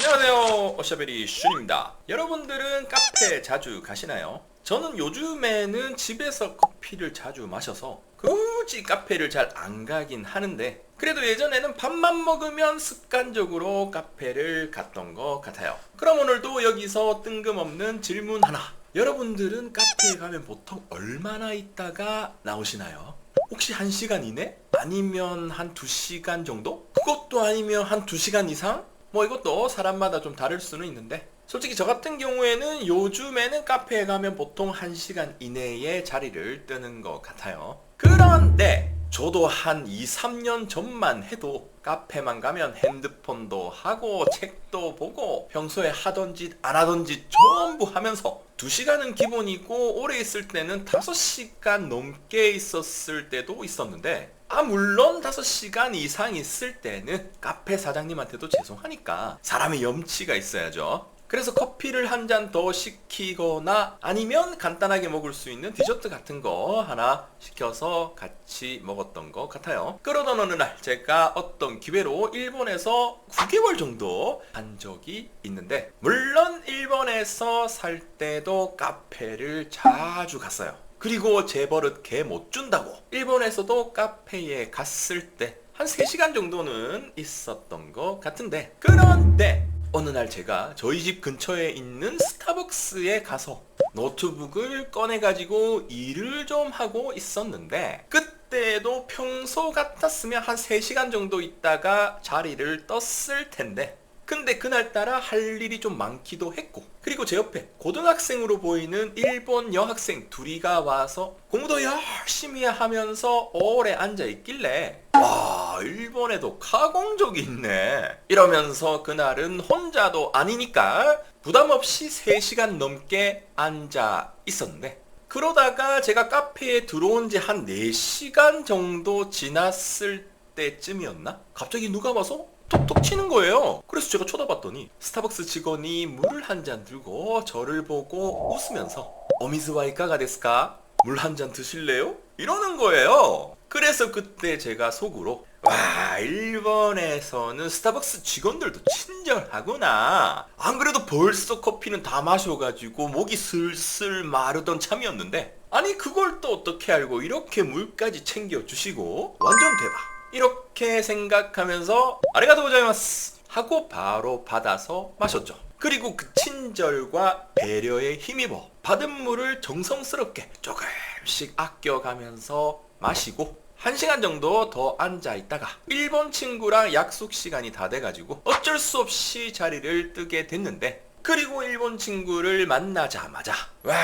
안녕하세요, 오샤베리 슌입니다. 여러분들은 카페 자주 가시나요? 저는 요즘에는 집에서 커피를 자주 마셔서 굳이 카페를 잘 안 가긴 하는데, 그래도 예전에는 밥만 먹으면 습관적으로 카페를 갔던 것 같아요. 그럼 오늘도 여기서 뜬금없는 질문 하나. 여러분들은 카페에 가면 보통 얼마나 있다가 나오시나요? 혹시 1시간 이내? 아니면 한 2시간 정도? 그것도 아니면 한 2시간 이상? 뭐 이것도 사람마다 좀 다를 수는 있는데, 솔직히 저 같은 경우에는 요즘에는 카페에 가면 보통 1시간 이내에 자리를 뜨는 것 같아요. 그런데 저도 한 2, 3년 전만 해도 카페만 가면 핸드폰도 하고 책도 보고 평소에 하던 짓 안 하던 짓 전부 하면서 2시간은 기본이고 오래 있을 때는 5시간 넘게 있었을 때도 있었는데, 물론 5시간 이상 있을 때는 카페 사장님한테도 죄송하니까 사람의 염치가 있어야죠. 그래서 커피를 한 잔 더 시키거나 아니면 간단하게 먹을 수 있는 디저트 같은 거 하나 시켜서 같이 먹었던 것 같아요. 그러던 어느 날 제가 어떤 기회로 일본에서 9개월 정도 한 적이 있는데, 물론 일본에서 살 때도 카페를 자주 갔어요. 그리고 제 버릇 개 못 준다고 일본에서도 카페에 갔을 때 한 3시간 정도는 있었던 것 같은데, 그런데 어느 날 제가 저희 집 근처에 있는 스타벅스에 가서 노트북을 꺼내가지고 일을 좀 하고 있었는데, 그때도 평소 같았으면 한 3시간 정도 있다가 자리를 떴을 텐데, 근데 그날따라 할 일이 좀 많기도 했고, 그리고 제 옆에 고등학생으로 보이는 일본 여학생 둘이가 와서 공부도 열심히 하면서 오래 앉아 있길래, 와, 일본에도 가공족이 있네 이러면서 그날은 혼자도 아니니까 부담 없이 3시간 넘게 앉아 있었는데, 그러다가 제가 카페에 들어온 지 한 4시간 정도 지났을 때쯤이었나? 갑자기 누가 와서 톡톡 치는 거예요. 그래서 제가 쳐다봤더니 스타벅스 직원이 물을 한 잔 들고 저를 보고 웃으면서 오미즈와 이카가 데스까? 물 한 잔 드실래요? 이러는 거예요. 그래서 그때 제가 속으로, 와, 일본에서는 스타벅스 직원들도 친절하구나. 안 그래도 벌써 커피는 다 마셔가지고 목이 슬슬 마르던 참이었는데, 아니 그걸 또 어떻게 알고 이렇게 물까지 챙겨주시고 완전 대박, 이렇게 생각하면서 아리가토 고자이마스 하고 바로 받아서 마셨죠. 그리고 그 친절과 배려에 힘입어 받은 물을 정성스럽게 조금씩 아껴가면서 마시고 1시간 정도 더 앉아 있다가 일본 친구랑 약속 시간이 다 돼가지고 어쩔 수 없이 자리를 뜨게 됐는데, 그리고 일본 친구를 만나자마자, 와,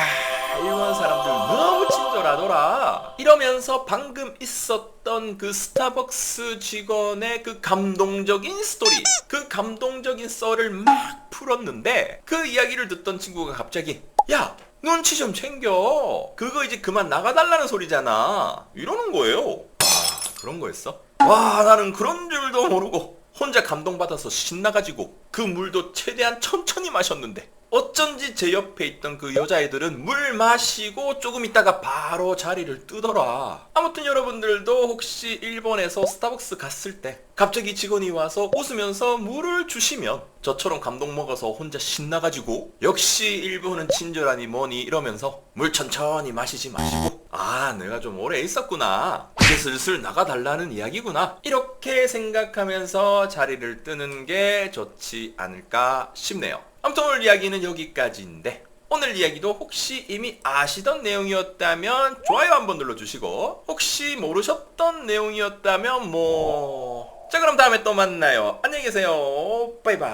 일본 사람들 너무 친절하더라 이러면서 방금 있었던 그 스타벅스 직원의 그 감동적인 스토리, 그 감동적인 썰을 막 풀었는데, 그 이야기를 듣던 친구가 갑자기, 야, 눈치 좀 챙겨, 그거 이제 그만 나가달라는 소리잖아 이러는 거예요. 그런 거였어? 와, 나는 그런 줄도 모르고 혼자 감동받아서 신나가지고 그 물도 최대한 천천히 마셨는데, 어쩐지 제 옆에 있던 그 여자애들은 물 마시고 조금 있다가 바로 자리를 뜨더라. 아무튼 여러분들도 혹시 일본에서 스타벅스 갔을 때 갑자기 직원이 와서 웃으면서 물을 주시면 저처럼 감동 먹어서 혼자 신나가지고 역시 일본은 친절하니 뭐니 이러면서 물 천천히 마시지 마시고, 내가 좀 오래 있었구나, 이제 슬슬 나가달라는 이야기구나, 이렇게 생각하면서 자리를 뜨는 게 좋지 않을까 싶네요. 아무튼 오늘 이야기는 여기까지인데, 오늘 이야기도 혹시 이미 아시던 내용이었다면 좋아요 한번 눌러주시고, 혹시 모르셨던 내용이었다면 자, 그럼 다음에 또 만나요. 안녕히 계세요. 바이바이.